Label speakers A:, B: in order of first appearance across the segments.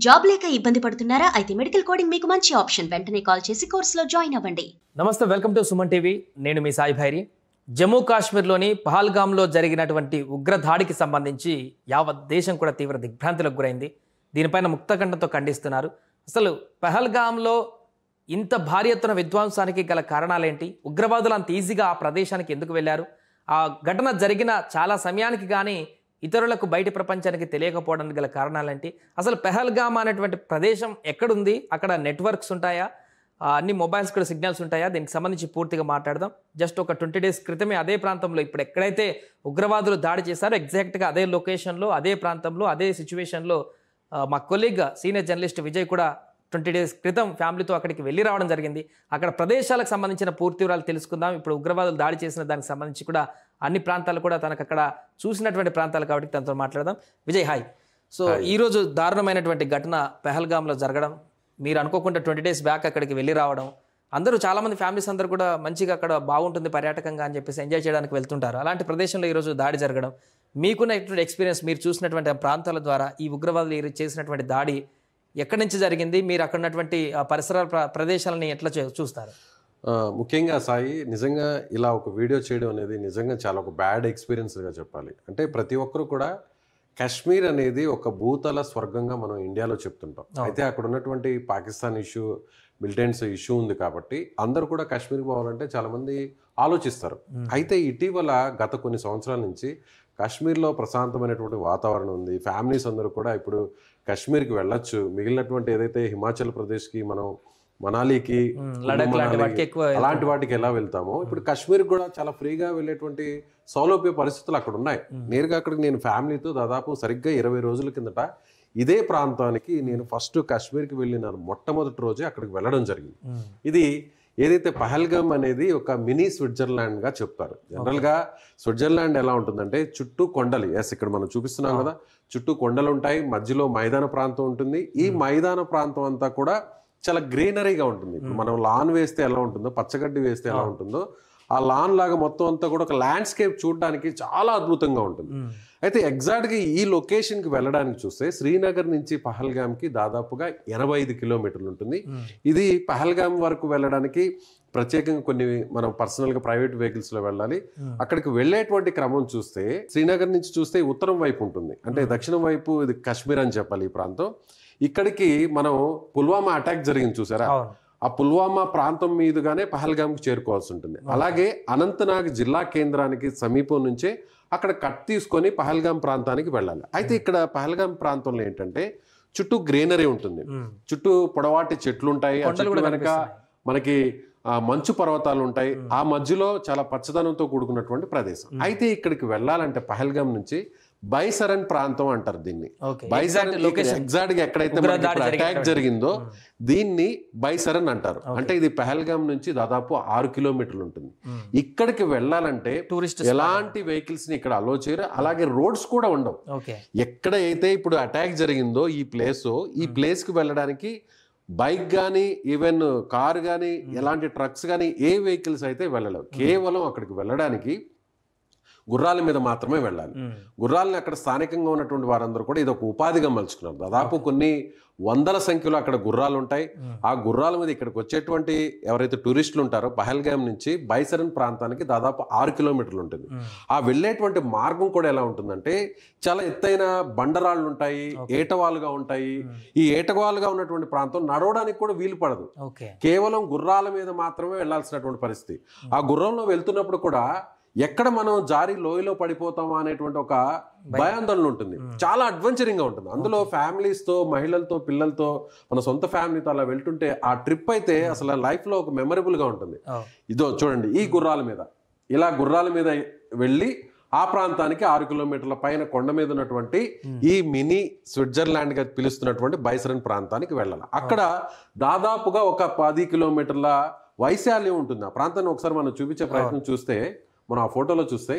A: Job లేక ఇబ్బంది పడుతున్నారా? అయితే మెడికల్ కోడింగ్ మీకు మంచి ఆప్షన్. వెంటనే కాల్ చేసి కోర్సులో జాయిన్ అవ్వండి.
B: నమస్తే, వెల్కమ్ టు సుమన్ టీవీ. నేను మీ సాయి భైరి. జమ్మూ కాశ్మీర్లోని పహల్గామ్లో జరిగినటువంటి ఉగ్రదాడికి సంబంధించి యావత్ దేశం కూడా తీవ్ర దిగ్భ్రాంతులకు గురైంది. దీనిపైన ముక్తకంఠంతో ఖండిస్తున్నారు. అసలు పహల్గామ్లో ఇంత భారీ ఎత్తున విధ్వంసానికి గల కారణాలేంటి? ఉగ్రవాదులు అంత ఈజీగా ఆ ప్రదేశానికి ఎందుకు వెళ్ళారు? ఆ ఘటన జరిగిన చాలా సమయానికి కానీ ఇతరులకు బయట ప్రపంచానికి తెలియకపోవడానికి గల కారణాలేంటి? అసలు పహల్గామ్ అనేటువంటి ప్రదేశం ఎక్కడుంది? అక్కడ నెట్వర్క్స్ ఉంటాయా? అన్ని మొబైల్స్ కూడా సిగ్నల్స్ ఉంటాయా? దీనికి సంబంధించి పూర్తిగా మాట్లాడదాం. జస్ట్ ఒక 20 days క్రితమే అదే ప్రాంతంలో, ఇప్పుడు ఎక్కడైతే ఉగ్రవాదులు దాడి చేశారో ఎగ్జాక్ట్గా అదే లొకేషన్లో, అదే ప్రాంతంలో, అదే సిచ్యువేషన్లో మా కొలీగ్ సీనియర్ జర్నలిస్ట్ విజయ్ కూడా 20 days క్రితం ఫ్యామిలీతో అక్కడికి వెళ్ళి రావడం జరిగింది. అక్కడ ప్రదేశాలకు సంబంధించిన పూర్తి వివరాలు తెలుసుకుందాం. ఇప్పుడు ఉగ్రవాదులు దాడి చేసిన దానికి సంబంధించి కూడా అన్ని ప్రాంతాలు కూడా తనకు అక్కడ చూసినటువంటి ప్రాంతాలు కాబట్టి తనతో మాట్లాడదాం. విజయ్, హాయ్. సో ఈరోజు దారుణమైనటువంటి ఘటన పహల్గామ్లో జరగడం, మీరు అనుకోకుండా 20 days బ్యాక్ అక్కడికి వెళ్ళి రావడం, అందరూ చాలామంది ఫ్యామిలీస్ అందరూ కూడా మంచిగా అక్కడ బాగుంటుంది పర్యాటకంగా అని చెప్పేసి ఎంజాయ్ చేయడానికి వెళ్తుంటారు. అలాంటి ప్రదేశంలో ఈరోజు దాడి జరగడం, మీకున్నటువంటి ఎక్స్పీరియన్స్, మీరు చూసినటువంటి ప్రాంతాల ద్వారా ఈ ఉగ్రవాదులు చేసినటువంటి దాడి ఎక్కడి నుంచి జరిగింది? మీరు అక్కడ ఉన్నటువంటి పరిసరాల ప్రదేశాలని ఎట్లా చూస్తారు?
C: ముఖ్యంగా సాయి, నిజంగా ఇలా ఒక వీడియో చేయడం అనేది నిజంగా చాలా ఒక బ్యాడ్ ఎక్స్పీరియన్స్గా చెప్పాలి. అంటే ప్రతి ఒక్కరు కూడా కాశ్మీర్ అనేది ఒక భూతల స్వర్గంగా మనం ఇండియాలో చెప్తుంటాం. అయితే అక్కడ ఉన్నటువంటి పాకిస్తాన్ ఇష్యూ, మిలిటెంట్స్ ఇష్యూ ఉంది కాబట్టి అందరూ కూడా కాశ్మీర్కి పోవాలంటే చాలామంది ఆలోచిస్తారు. అయితే ఇటీవల గత కొన్ని సంవత్సరాల నుంచి కాశ్మీర్లో ప్రశాంతమైనటువంటి వాతావరణం ఉంది. ఫ్యామిలీస్ అందరూ కూడా ఇప్పుడు కాశ్మీర్కి వెళ్ళొచ్చు. మిగిలినటువంటి ఏదైతే హిమాచల్ ప్రదేశ్కి, మనం మనాలికి, అలాంటి వాటికి ఎలా వెళ్తామో ఇప్పుడు కాశ్మీర్కి కూడా చాలా ఫ్రీగా వెళ్ళేటువంటి సౌలభ్య పరిస్థితులు అక్కడ ఉన్నాయి. నేరుగా అక్కడికి నేను ఫ్యామిలీతో దాదాపు సరిగ్గా 20 రోజుల కిందట ఇదే ప్రాంతానికి నేను ఫస్ట్ కాశ్మీర్కి వెళ్ళిన మొట్టమొదటి రోజే అక్కడికి వెళ్ళడం జరిగింది. ఇది ఏదైతే పహల్గామ్ అనేది ఒక మినీ స్విట్జర్లాండ్గా చెప్తారు. జనరల్గా స్విట్జర్లాండ్ ఎలా ఉంటుందంటే చుట్టూ కొండలు, ఇక్కడ మనం చూపిస్తున్నాం కదా, చుట్టూ కొండలు ఉంటాయి, మధ్యలో మైదాన ప్రాంతం ఉంటుంది. ఈ మైదాన ప్రాంతం అంతా కూడా చాలా గ్రీనరీగా ఉంటుంది. ఇప్పుడు మనం లాన్ వేస్తే ఎలా ఉంటుందో, పచ్చగడ్డి వేస్తే ఎలా ఉంటుందో, ఆ లాన్ లాగా మొత్తం అంతా కూడా ఒక ల్యాండ్స్కేప్ చూడడానికి చాలా అద్భుతంగా ఉంటుంది. అయితే ఎగ్జాక్ట్గా ఈ లొకేషన్కి వెళ్ళడానికి చూస్తే శ్రీనగర్ నుంచి పహల్గామ్కి దాదాపుగా 85 కిలోమీటర్లు ఉంటుంది. ఇది పహల్గామ్ వరకు వెళ్ళడానికి ప్రత్యేకంగా కొన్ని మనం పర్సనల్గా ప్రైవేట్ వెహికల్స్లో వెళ్ళాలి. అక్కడికి వెళ్ళేటువంటి క్రమం చూస్తే శ్రీనగర్ నుంచి చూస్తే ఉత్తరం వైపు ఉంటుంది, అంటే దక్షిణం వైపు ఇది కాశ్మీర్ అని చెప్పాలి ఈ ప్రాంతం. ఇక్కడికి మనం పుల్వామా అటాక్ జరిగింది చూసారా, ఆ పుల్వామా ప్రాంతం మీదుగానే పహల్గామ్కి చేరుకోవాల్సి ఉంటుంది. అలాగే అనంతనాగ్ జిల్లా కేంద్రానికి సమీపం నుంచే అక్కడ కట్ తీసుకొని పహల్గామ్ ప్రాంతానికి వెళ్ళాలి. అయితే ఇక్కడ పహల్గామ్ ప్రాంతంలో ఏంటంటే చుట్టూ గ్రీనరీ ఉంటుంది, చుట్టూ పొడవాటి చెట్లు ఉంటాయి, ఆ చెట్లు వెనక మనకి మంచు పర్వతాలు ఉంటాయి, ఆ మధ్యలో చాలా పచ్చదనంతో కూడుకున్నటువంటి ప్రదేశం. అయితే ఇక్కడికి వెళ్ళాలంటే పహల్గామ్ నుంచి బైసరన్ ప్రాంతం అంటారు దీన్ని. బైసరన్ ఎగ్జాక్ట్ గా ఎక్కడైతే అటాక్ జరిగిందో దీన్ని బైసరన్ అంటారు. అంటే ఇది పహల్గామ్ నుంచి దాదాపు 6 కిలోమీటర్లు ఉంటుంది. ఇక్కడికి వెళ్ళాలంటే ఎలాంటి వెహికల్స్ ని ఇక్కడ అలో చేయరు, అలాగే రోడ్స్ కూడా ఉండవు. ఎక్కడైతే ఇప్పుడు అటాక్ జరిగిందో ఈ ప్లేస్ కి వెళ్ళడానికి బైక్ కానీ, ఈవెన్ కార్ కానీ, ఎలాంటి ట్రక్స్ కానీ, ఏ వెహికల్స్ అయితే వెళ్ళలేవు. కేవలం అక్కడికి వెళ్ళడానికి గుర్రాల మీద మాత్రమే వెళ్ళాలి. గుర్రాలని అక్కడ స్థానికంగా ఉన్నటువంటి వారందరూ కూడా ఇది ఒక ఉపాధిగా మలుచుకున్నారు. దాదాపు కొన్ని వందల సంఖ్యలో అక్కడ గుర్రాలు ఉంటాయి. ఆ గుర్రాల మీద ఇక్కడికి వచ్చేటువంటి ఎవరైతే టూరిస్టులు ఉంటారో పహల్గామ్ నుంచి బైసరన్ ప్రాంతానికి దాదాపు 6 కిలోమీటర్లు ఉంటుంది. ఆ వెళ్ళేటువంటి మార్గం కూడా ఎలా ఉంటుందంటే చాలా ఎత్తైన బండరాళ్ళు ఉంటాయి, ఏటవాలుగా ఉంటాయి. ఈ ఏటవాలుగా ఉన్నటువంటి ప్రాంతం నడవడానికి కూడా వీలు పడదు. కేవలం గుర్రాల మీద మాత్రమే వెళ్లాల్సినటువంటి పరిస్థితి. ఆ గుర్రంలో వెళ్తున్నప్పుడు కూడా ఎక్కడ మనం జారి లోయలో పడిపోతామా అనేటువంటి ఒక భయాందోళన ఉంటుంది. చాలా అడ్వెంచరింగ్ గా ఉంటుంది. అందులో ఫ్యామిలీస్ తో, మహిళలతో, పిల్లలతో, మన సొంత ఫ్యామిలీతో అలా వెళ్తుంటే ఆ ట్రిప్ అయితే అసలు లైఫ్ లో ఒక మెమరబుల్ గా ఉంటుంది. ఇదో చూడండి, ఈ గుర్రాల మీద వెళ్ళి ఆ ప్రాంతానికి 6 కిలోమీటర్ల పైన కొండ మీద ఉన్నటువంటి ఈ మినీ స్విట్జర్లాండ్ గా పిలుస్తున్నటువంటి బైసరన్ ప్రాంతానికి వెళ్ళాలి. అక్కడ దాదాపుగా ఒక 10 కిలోమీటర్ల వైశాల్యం ఉంటుంది. ఆ ప్రాంతాన్ని ఒకసారి మనం చూపించే ప్రయత్నం చూస్తే, మనం ఆ ఫోటోలో చూస్తే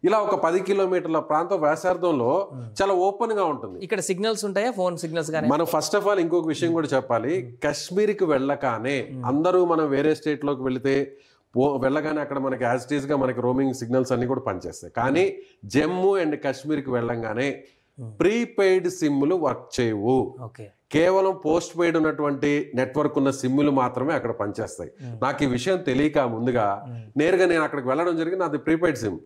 C: ఇలా ఒక 10 కిలోమీటర్ల ప్రాంతం వ్యాసార్థంలో చాలా ఓపెన్ గా ఉంటుంది.
B: ఇక్కడ సిగ్నల్స్ ఉంటాయా, ఫోన్ సిగ్నల్స్?
C: మనం ఫస్ట్ ఆఫ్ ఆల్ ఇంకొక విషయం కూడా చెప్పాలి. కాశ్మీర్కి వెళ్ళగానే అందరూ మనం వేరే స్టేట్ లోకి వెళితే వెళ్ళగానే అక్కడ మనకి యాజ్ ఇట్ ఈస్ గా మనకి రోమింగ్ సిగ్నల్స్ అన్ని కూడా పనిచేస్తాయి. కానీ జమ్మూ అండ్ కాశ్మీర్కి వెళ్ళంగానే ప్రీపెయిడ్ సిమ్లు వర్క్ చేయవు.
B: ఓకే.
C: కేవలం పోస్ట్ పెయిడ్ ఉన్నటువంటి నెట్వర్క్ ఉన్న సిమ్లు మాత్రమే అక్కడ పనిచేస్తాయి. నాకు ఈ విషయం తెలియక ముందుగా నేరుగా నేను అక్కడికి వెళ్ళడం జరిగింది. నాది ప్రీపెయిడ్ సిమ్.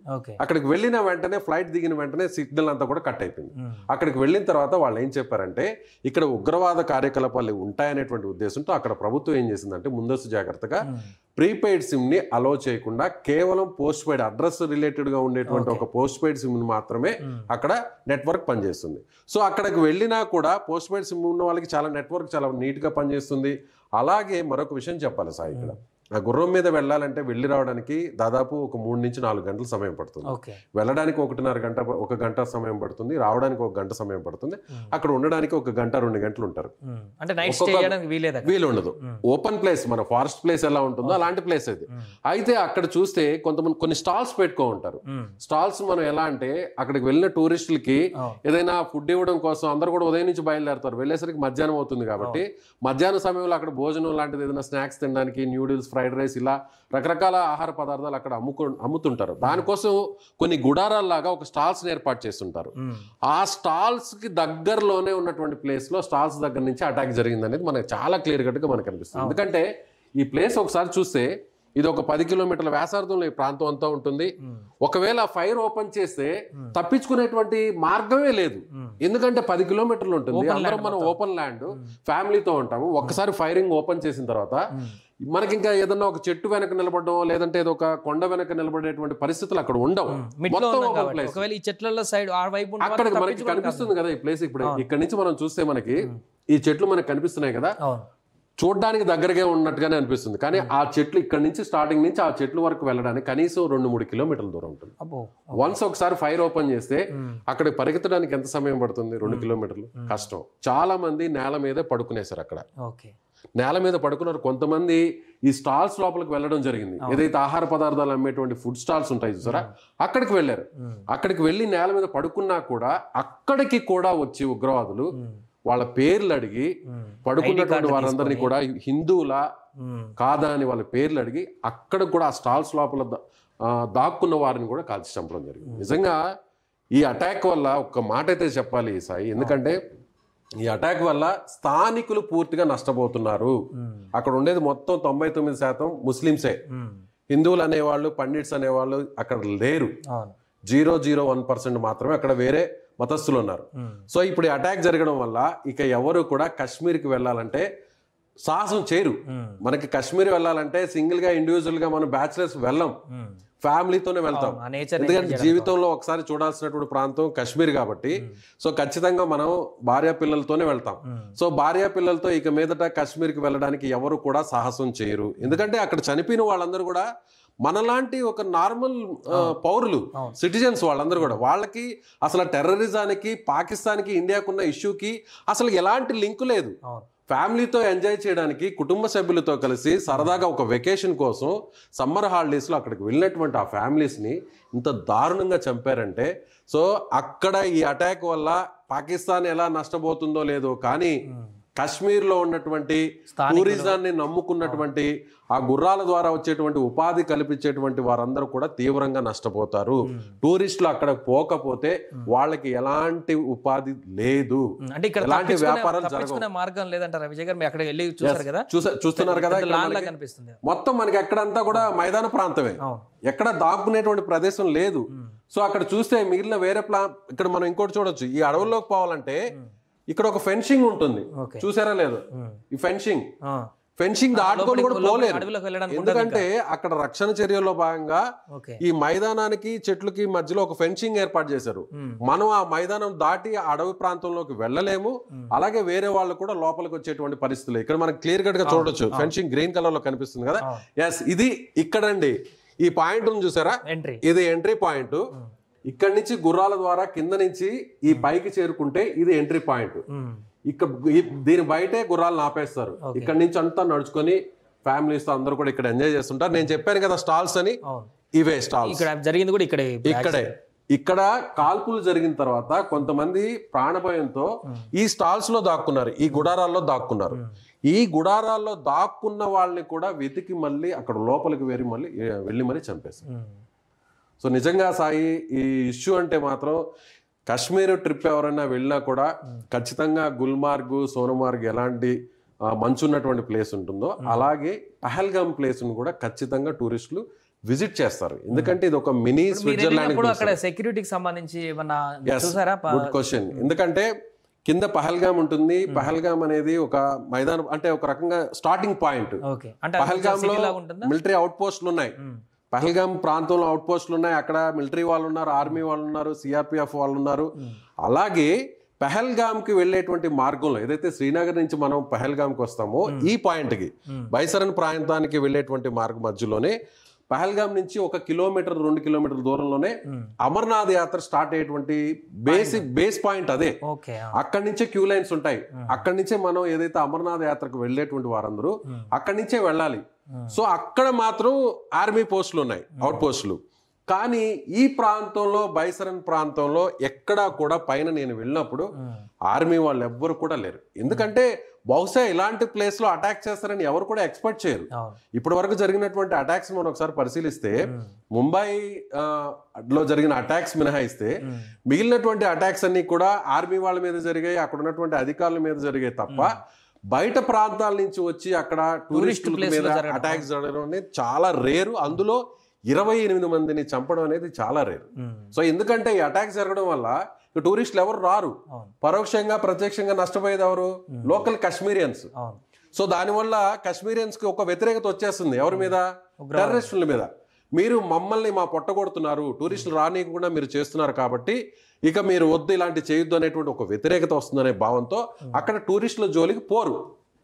C: అక్కడికి వెళ్ళిన వెంటనే ఫ్లైట్ దిగిన వెంటనే సిగ్నల్ అంతా కూడా కట్ అయిపోయింది. అక్కడికి వెళ్ళిన తర్వాత వాళ్ళు ఏం చెప్పారంటే ఇక్కడ ఉగ్రవాద కార్యకలాపాలు ఉంటాయనేటువంటి ఉద్దేశంతో అక్కడ ప్రభుత్వం ఏం చేసిందంటే ముందస్తు జాగ్రత్తగా ప్రీపెయిడ్ సిమ్ ని అలో చేయకుండా కేవలం పోస్ట్ పెయిడ్ అడ్రస్ రిలేటెడ్ గా ఉండేటువంటి ఒక పోస్ట్ పెయిడ్ సిమ్ మాత్రమే అక్కడ నెట్వర్క్ పనిచేస్తుంది. సో అక్కడికి వెళ్ళినా కూడా పోస్ట్ పెయిడ్ సిమ్ ఉన్న వాళ్ళకి చాలా నెట్వర్క్ చాలా నీట్ గా పనిచేస్తుంది. అలాగే మరొక విషయం చెప్పాలి సార్, ఇక్కడ ఆ గుర్రం మీద వెళ్ళాలంటే వెళ్ళి రావడానికి దాదాపు ఒక 3 నుంచి 4 గంటల సమయం పడుతుంది. వెళ్ళడానికి 1.5 గంట 1 గంట సమయం పడుతుంది, రావడానికి 1 గంట సమయం పడుతుంది, అక్కడ ఉండడానికి 1 గంట 2 గంటలు ఉంటారు. వీలు ఉండదు. ఓపెన్ ప్లేస్ మన ఫారెస్ట్ ప్లేస్ ఎలా ఉంటుందో అలాంటి ప్లేస్ అది. అయితే అక్కడ చూస్తే కొన్ని స్టాల్స్ పెట్టుకో ఉంటారు. స్టాల్స్ మనం ఎలా అంటే అక్కడికి వెళ్ళిన టూరిస్టులకి ఏదైనా ఫుడ్ ఇవ్వడం కోసం అందరూ కూడా ఉదయం నుంచి బయలుదేరుతారు. వెళ్ళేసరికి మధ్యాహ్నం అవుతుంది కాబట్టి మధ్యాహ్నం సమయంలో అక్కడ భోజనం లాంటిది ఏదైనా స్నాక్స్ తినడానికి న్యూడిల్స్ ఫ్రైడ్ రైస్ ఇలా రకరకాల ఆహార పదార్థాలు అక్కడ అమ్ముతుంటారు. దానికోసం కొన్ని గుడారాల్లాగా ఒక స్టాల్స్ ఏర్పాటు చేస్తుంటారు. ఆ స్టాల్స్ కి దగ్గరలోనే ఉన్నటువంటి ప్లేస్ లో స్టాల్స్ దగ్గర నుంచి అటాక్ జరిగింది అనేది మనకు చాలా క్లియర్ కట్ గా మనకు అనిపిస్తుంది. ఎందుకంటే ఈ ప్లేస్ ఒకసారి చూస్తే ఇది ఒక 10 కిలోమీటర్ల వ్యాసార్థంలో ఈ ప్రాంతం అంతా ఉంటుంది. ఒకవేళ ఫైర్ ఓపెన్ చేస్తే తప్పించుకునేటువంటి మార్గమే లేదు. ఎందుకంటే 10 కిలోమీటర్లు ఉంటుంది. అందరం మనం ఓపెన్ ల్యాండ్ ఫ్యామిలీతో ఉంటాము. ఒక్కసారి ఫైరింగ్ ఓపెన్ చేసిన తర్వాత మనకి ఇంకా ఏదన్నా ఒక చెట్టు వెనక నిలబడడం లేదంటే ఏదో ఒక కొండ వెనక నిలబడేటువంటి పరిస్థితులు అక్కడ ఉండవు. అక్కడ మనకి కనిపిస్తుంది కదా ఈ ప్లేస్. ఇప్పుడు ఇక్కడ నుంచి మనం చూస్తే మనకి ఈ చెట్లు మనకు కనిపిస్తున్నాయి కదా, చూడడానికి దగ్గరగా ఉన్నట్టుగానే అనిపిస్తుంది. కానీ ఆ చెట్లు ఇక్కడ నుంచి స్టార్టింగ్ నుంచి ఆ చెట్ల వరకు వెళ్ళడానికి కనీసం 2-3 కిలోమీటర్ల దూరం ఉంటుంది. వన్స్ ఒకసారి ఫైర్ ఓపెన్ చేస్తే అక్కడ పరిగెత్తడానికి ఎంత సమయం పడుతుంది? 2 కిలోమీటర్లు కష్టం. చాలా మంది నేల మీదే పడుకునేశారు. అక్కడ నేల మీద పడుకున్నారు. కొంతమంది ఈ స్టాల్స్ లోపలికి వెళ్ళడం జరిగింది. ఏదైతే ఆహార పదార్థాలు అమ్మేటువంటి ఫుడ్ స్టాల్స్ ఉంటాయి చూసారా, అక్కడికి వెళ్ళారు. అక్కడికి వెళ్ళి నేల మీద పడుకున్నా కూడా అక్కడికి కూడా వచ్చి ఉగ్రవాదులు వాళ్ళ పేర్లు అడిగి పడుకున్నటువంటి వారందరినీ కూడా హిందువులా కాదా అని వాళ్ళ పేర్లు అడిగి అక్కడ కూడా ఆ స్టాల్స్ లోపల దాక్కున్న వారిని కూడా కాల్చి చంపడం జరిగింది. నిజంగా ఈ అటాక్ వల్ల ఒక్క మాట అయితే చెప్పాలి సాయి, ఎందుకంటే ఈ అటాక్ వల్ల స్థానికులు పూర్తిగా నష్టపోతున్నారు. అక్కడ ఉండేది మొత్తం 99% ముస్లింసే. హిందువులు అనేవాళ్ళు పండిట్స్ అనేవాళ్ళు అక్కడ లేరు. 0.01% మాత్రమే అక్కడ వేరే మతస్థులు ఉన్నారు. సో ఇప్పుడు ఈ అటాక్ జరగడం వల్ల ఇక ఎవరు కూడా కాశ్మీర్కి వెళ్ళాలంటే సాహసం చేయరు. మనకి కాశ్మీర్ వెళ్ళాలంటే సింగిల్ గా ఇండివిజువల్ గా మనం బ్యాచిలర్స్ వెళ్ళాం, ఫ్యామిలీతోనే వెళ్తాం. ఎందుకంటే జీవితంలో ఒకసారి చూడాల్సినటువంటి ప్రాంతం కాశ్మీర్ కాబట్టి సో ఖచ్చితంగా మనం భార్య పిల్లలతోనే వెళ్తాం. సో భార్య పిల్లలతో ఇక మీదట కాశ్మీర్కి వెళ్ళడానికి ఎవరు కూడా సాహసం చేయరు. ఎందుకంటే అక్కడ చనిపోయిన వాళ్ళందరూ కూడా మనలాంటి ఒక నార్మల్ పౌరులు, సిటిజన్స్ వాళ్ళందరూ కూడా. వాళ్ళకి అసలు టెర్రరిజానికి పాకిస్తాన్కి ఇండియాకున్న ఇష్యూకి అసలు ఎలాంటి లింక్ లేదు. ఫ్యామిలీతో ఎంజాయ్ చేయడానికి కుటుంబ సభ్యులతో కలిసి సరదాగా ఒక వెకేషన్ కోసం సమ్మర్ హాలిడేస్లో అక్కడికి వెళ్ళినటువంటి ఆ ఫ్యామిలీస్ని ఇంత దారుణంగా చంపారంటే సో అక్కడ ఈ అటాక్ వల్ల పాకిస్తాన్ ఎలా నష్టపోతుందో లేదో కానీ కాశ్మీర్లో ఉన్నటువంటి టూరిజాన్ని నమ్ముకున్నటువంటి ఆ గుర్రాల ద్వారా వచ్చేటువంటి ఉపాధి కల్పించేటువంటి వారందరూ కూడా తీవ్రంగా నష్టపోతారు. టూరిస్టులు అక్కడ పోకపోతే వాళ్ళకి ఎలాంటి ఉపాధి లేదు, ఎలాంటి వ్యాపారాలు జరగవు.
B: మార్గం లేదంటారా విజయ్ గారు? అక్కడ వెళ్ళి చూస్తారు కదా,
C: చూస్తున్నారు కదా, మొత్తం మనకి ఎక్కడంతా కూడా మైదాన ప్రాంతమే, ఎక్కడ దాక్కునేటువంటి ప్రదేశం లేదు. సో అక్కడ చూస్తే మిగిలిన వేరే ఇక్కడ మనం ఇంకోటి చూడొచ్చు. ఈ అడవుల్లోకి పోవాలంటే ఇక్కడ ఒక ఫెన్సింగ్ ఉంటుంది, చూసారా లేదు? ఈ ఫెన్సింగ్ దాటుకొని కూడా పోలేరు. ఎందుకంటే అక్కడ రక్షణ చర్యల్లో భాగంగా ఈ మైదానానికి చెట్లకి మధ్యలో ఒక ఫెన్సింగ్ ఏర్పాటు చేశారు. మనం ఆ మైదానం దాటి అడవి ప్రాంతంలోకి వెళ్ళలేము, అలాగే వేరే వాళ్ళు కూడా లోపలికి వచ్చేటువంటి పరిస్థితులు ఇక్కడ మనకి క్లియర్ కట్ గా చూడొచ్చు. ఫెన్సింగ్ గ్రీన్ కలర్ లో కనిపిస్తుంది కదా. ఎస్, ఇది ఇక్కడండి ఈ పాయింట్ చూసారా, ఇది ఎంట్రీ పాయింట్. ఇక్కడ నుంచి గుర్రాల ద్వారా కింద నుంచి ఈ పైకి చేరుకుంటే ఇది ఎంట్రీ పాయింట్. ఇక్కడ దీని బయటే గుర్రాలను ఆపేస్తారు. ఇక్కడ నుంచి అంతా నడుచుకొని ఫ్యామిలీస్ తో అందరూ కూడా ఇక్కడ ఎంజాయ్ చేస్తుంటారు. నేను చెప్పాను కదా స్టాల్స్ అని, ఇవే స్టాల్స్.
B: జరిగింది కూడా ఇక్కడే.
C: ఇక్కడ కాల్పులు జరిగిన తర్వాత కొంతమంది ప్రాణభయంతో ఈ స్టాల్స్ లో దాక్కున్నారు, ఈ గుడారాల్లో దాక్కున్నారు. ఈ గుడారాల్లో దాక్కున్న వాళ్ళని కూడా వెతికి మళ్ళీ అక్కడ లోపలికి వెళ్ళి మళ్ళీ చంపేశారు. సో నిజంగా సాయి ఈ ఇష్యూ అంటే మాత్రం కాశ్మీర్ ట్రిప్ ఎవరైనా వెళ్ళినా కూడా ఖచ్చితంగా గుల్మార్గ్, సోనమార్గ్ ఎలాంటి మంచు ఉన్నటువంటి ప్లేస్ ఉంటుందో అలాగే పహల్గామ్ ప్లేస్ కూడా ఖచ్చితంగా టూరిస్టులు విజిట్ చేస్తారు. ఎందుకంటే ఇది ఒక మినీ స్విట్జర్లాండ్.
B: అక్కడ సెక్యూరిటీకి సంబంధించి ఏమన్నా చూసారా?
C: Good question. ఎందుకంటే కింద పహల్గామ్ ఉంటుంది. పహల్గామ్ అనేది ఒక మైదానం, అంటే ఒక రకంగా స్టార్టింగ్ పాయింట్. పహల్గామ్ లో మిలిటరీ అవుట్ పోస్టులు ఉన్నాయి. పహల్గామ్ ప్రాంతంలో అవుట్ పోస్టులు ఉన్నాయి. అక్కడ మిలిటరీ వాళ్ళు ఉన్నారు, ఆర్మీ వాళ్ళు ఉన్నారు, సిఆర్పిఎఫ్ వాళ్ళు ఉన్నారు. అలాగే పహల్గామ్కి వెళ్ళేటువంటి మార్గంలో ఏదైతే శ్రీనగర్ నుంచి మనం పహల్గామ్కి వస్తామో ఈ పాయింట్కి బైసరన్ ప్రాంతానికి వెళ్ళేటువంటి మార్గం మధ్యలోనే పహల్గామ్ నుంచి 1 కిలోమీటర్ 2 కిలోమీటర్ల దూరంలోనే అమర్నాథ్ యాత్ర స్టార్ట్ అయ్యేటువంటి బేస్ పాయింట్ అదే. అక్కడి నుంచే క్యూ లైన్స్ ఉంటాయి. అక్కడి నుంచే మనం ఏదైతే అమర్నాథ్ యాత్రకు వెళ్ళేటువంటి వారందరూ అక్కడి నుంచే వెళ్ళాలి. సో అక్కడ మాత్రం ఆర్మీ పోస్టులు ఉన్నాయి, అవుట్ పోస్టులు. కానీ ఈ ప్రాంతంలో బైసరన్ ప్రాంతంలో ఎక్కడా కూడా పైన నేను వెళ్ళినప్పుడు ఆర్మీ వాళ్ళు ఎవ్వరు కూడా లేరు. ఎందుకంటే బహుశా ఇలాంటి ప్లేస్ లో అటాక్ చేస్తారని ఎవరు కూడా ఎక్స్పెక్ట్ చేయరు. ఇప్పటి వరకు జరిగినటువంటి అటాక్స్ మనం ఒకసారి పరిశీలిస్తే ముంబై లో జరిగిన అటాక్స్ మినహాయిస్తే మిగిలినటువంటి అటాక్స్ అన్ని కూడా ఆర్మీ వాళ్ళ మీద జరిగాయి, అక్కడ ఉన్నటువంటి అధికారుల మీద జరిగాయి తప్ప బయట ప్రాంతాల నుంచి వచ్చి అక్కడ టూరిస్టుల మీద అటాక్స్ జరగడం అనేది చాలా రేరు. అందులో 28 మందిని చంపడం అనేది చాలా రేరు. సో ఎందుకంటే ఈ అటాక్స్ జరగడం వల్ల టూరిస్టులు ఎవరు రారు, పరోక్షంగా ప్రత్యక్షంగా నష్టపోయేది ఎవరు? లోకల్ కాశ్మీరియన్స్. సో దానివల్ల కాశ్మీరియన్స్ కి ఒక వ్యతిరేకత వచ్చేస్తుంది. ఎవరి మీద? టెర్రరిస్టుల మీద. మీరు మమ్మల్ని మా పొట్టగొడుతున్నారు, టూరిస్టులు రానియకుండా మీరు చేస్తున్నారు కాబట్టి ఇక మీరు వద్దు, ఇలాంటి చేయొద్దు అనేటువంటి ఒక వ్యతిరేకత వస్తుందనే భావంతో అక్కడ టూరిస్టుల జోలికి పోరు.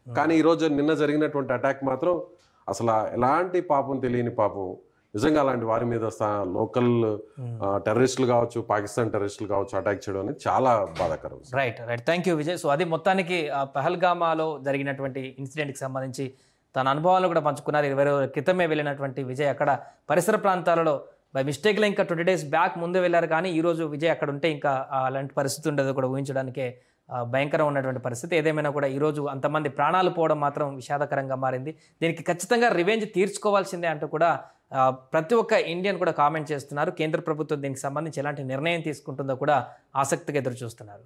C: కానీ ఈరోజు నిన్న జరిగినటువంటి అటాక్ మాత్రం అసలు ఎలాంటి పాపం తెలియని పాపం. నిజంగా అలాంటి వారి మీద లోకల్ టెర్రరిస్టులు కావచ్చు, పాకిస్తాన్ టెర్రరిస్టులు కావచ్చు అటాక్ చేయడం అనేది చాలా బాధాకరం.
B: Right. Thank you Vijay. So అది మొత్తానికి పహల్గామాలో జరిగినటువంటి ఇన్సిడెంట్కి సంబంధించి తన అనుభవాలను కూడా పంచుకున్నారు. 20 రోజుల క్రితమే వెళ్ళినటువంటి విజయ్ అక్కడ పరిసర ప్రాంతాలలో బై మిస్టేక్లో ఇంకా 20 days బ్యాక్ ముందు వెళ్ళారు. కానీ ఈరోజు విజయ్ అక్కడ ఉంటే ఇంకా అలాంటి పరిస్థితి ఉండదు కూడా ఊహించడానికే భయంకరం ఉన్నటువంటి పరిస్థితి. ఏదేమైనా కూడా ఈరోజు అంతమంది ప్రాణాలు పోవడం మాత్రం విషాదకరంగా మారింది. దీనికి ఖచ్చితంగా రివెంజ్ తీర్చుకోవాల్సిందే అంటూ కూడా ప్రతి ఒక్క ఇండియన్ కూడా కామెంట్ చేస్తున్నారు. కేంద్ర ప్రభుత్వం దీనికి సంబంధించి ఎలాంటి నిర్ణయం తీసుకుంటుందో కూడా ఆసక్తిగా ఎదురు చూస్తున్నారు.